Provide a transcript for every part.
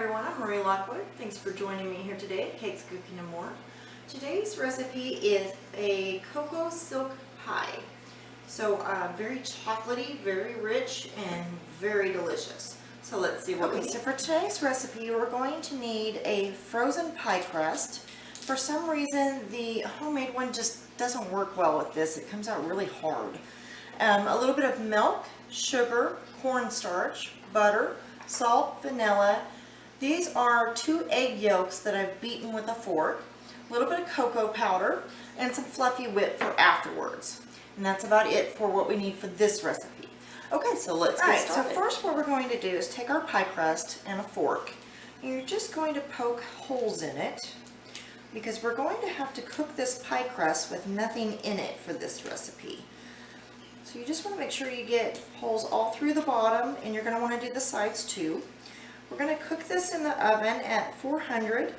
everyone, I'm Marie Lockwood. Thanks for joining me here today at Cakes, Cooking and More. Today's recipe is a cocoa silk pie. So very chocolatey, very rich, and very delicious. So let's see what we need. So for today's recipe, we're going to need a frozen pie crust. For some reason, the homemade one just doesn't work well with this. It comes out really hard. A little bit of milk, sugar, cornstarch, butter, salt, vanilla. These are 2 egg yolks that I've beaten with a fork, a little bit of cocoa powder, and some fluffy whip for afterwards. And that's about it for what we need for this recipe. Okay, so let's get started. So first what we're going to do is take our pie crust and a fork. And you're just going to poke holes in it because we're going to have to cook this pie crust with nothing in it for this recipe. So you just want to make sure you get holes all through the bottom, and you're going to want to do the sides too. We're going to cook this in the oven at 400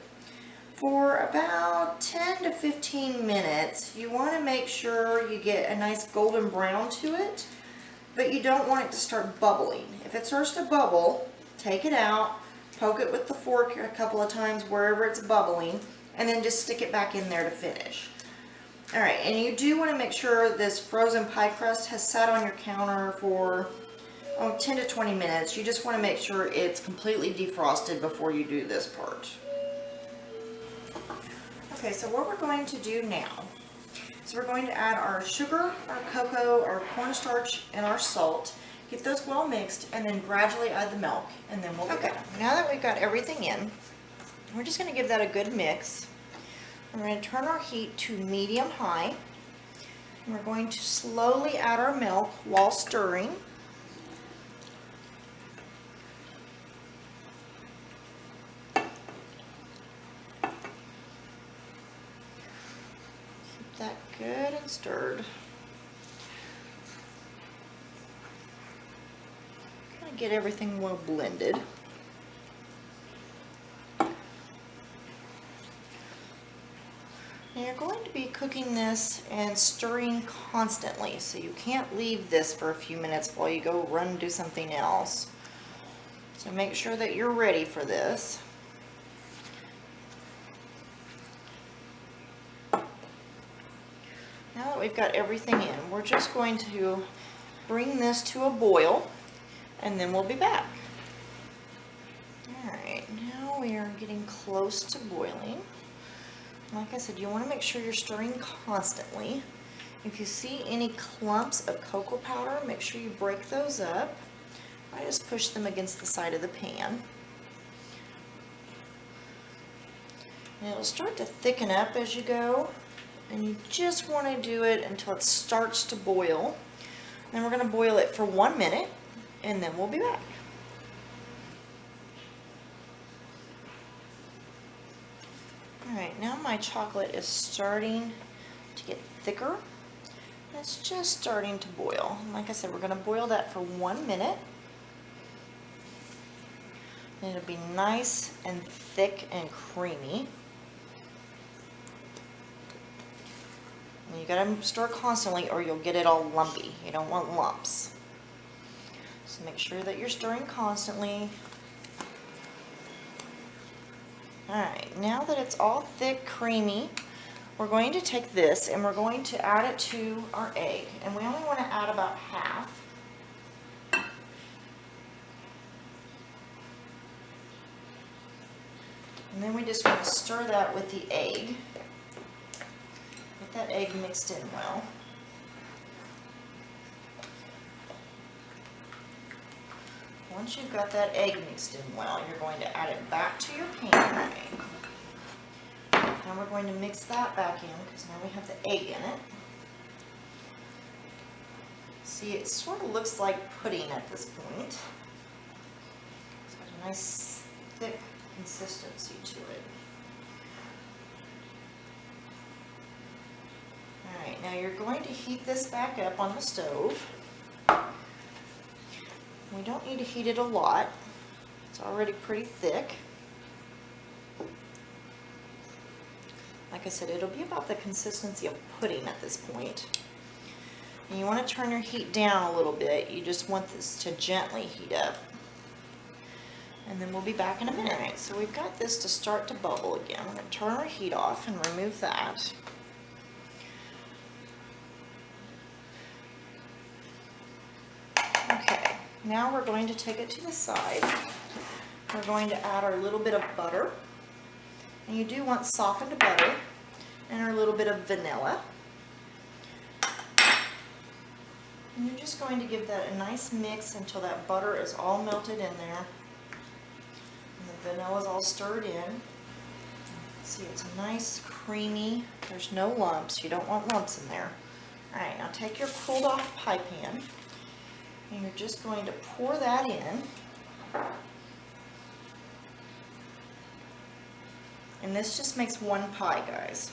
for about 10 to 15 minutes. You want to make sure you get a nice golden brown to it, but you don't want it to start bubbling. If it starts to bubble, take it out, poke it with the fork a couple of times wherever it's bubbling, and then just stick it back in there to finish. Alright, and you do want to make sure this frozen pie crust has sat on your counter for 10 to 20 minutes. You just want to make sure it's completely defrosted before you do this part. Okay, so what we're going to do now is we're going to add our sugar, our cocoa, our cornstarch, and our salt. Get those well mixed, and then gradually add the milk, and then we'll be done. Now that we've got everything in, we're just going to give that a good mix. We're going to turn our heat to medium-high, and we're going to slowly add our milk while stirring. Keep that good and stirred. Kind of get everything well blended. You're going to be cooking this and stirring constantly, so you can't leave this for a few minutes while you go run and do something else. So make sure that you're ready for this. Now that we've got everything in, we're just going to bring this to a boil, and then we'll be back. Alright, now we are getting close to boiling. Like I said, you want to make sure you're stirring constantly. If you see any clumps of cocoa powder, make sure you break those up. I just push them against the side of the pan. And it'll start to thicken up as you go, and you just want to do it until it starts to boil. Then we're going to boil it for 1 minute, and then we'll be back. Alright, now my chocolate is starting to get thicker. It's just starting to boil. Like I said, we're going to boil that for 1 minute. And it'll be nice and thick and creamy. And you got to stir constantly or you'll get it all lumpy. You don't want lumps. So make sure that you're stirring constantly. Alright, now that it's all thick, creamy, we're going to take this and we're going to add it to our egg. And we only want to add about half. And then we just want to stir that with the egg. Get that egg mixed in well. Once you've got that egg mixed in well, you're going to add it back to your pan. Now we're going to mix that back in because now we have the egg in it. See, it sort of looks like pudding at this point. It's got a nice thick consistency to it. Alright, now you're going to heat this back up on the stove. We don't need to heat it a lot. It's already pretty thick. Like I said, it'll be about the consistency of pudding at this point. And you want to turn your heat down a little bit. You just want this to gently heat up. and then we'll be back in a minute. All right, so we've got this to start to bubble again. We're going to turn our heat off and remove that. Okay, now we're going to take it to the side. We're going to add our little bit of butter, and you do want softened butter, and our little bit of vanilla. And you're just going to give that a nice mix until that butter is all melted in there. And the vanilla is all stirred in. See, it's a nice creamy, there's no lumps. You don't want lumps in there. All right, now take your cooled off pie pan, and you're just going to pour that in. And this just makes one pie, guys.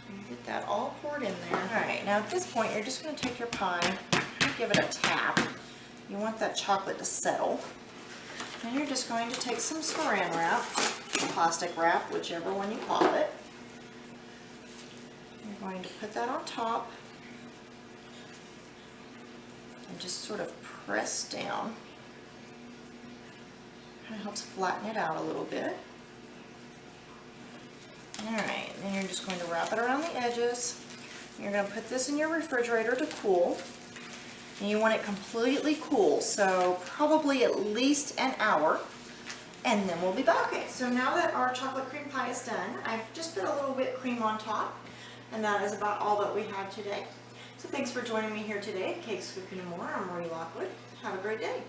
So you get that all poured in there. All right, now at this point, you're just going to take your pie and give it a tap. You want that chocolate to settle. And you're just going to take some saran wrap, plastic wrap, whichever one you call it. You're going to put that on top and just sort of press down. Kind of helps flatten it out a little bit. Alright, then you're just going to wrap it around the edges. You're going to put this in your refrigerator to cool. And you want it completely cool, so probably at least an hour. And then we'll be back. Okay, so now that our chocolate cream pie is done, I've just put a little whipped cream on top. And that is about all that we have today. So thanks for joining me here today at Cakes, Cooking, and More. I'm Marie Lockwood. Have a great day.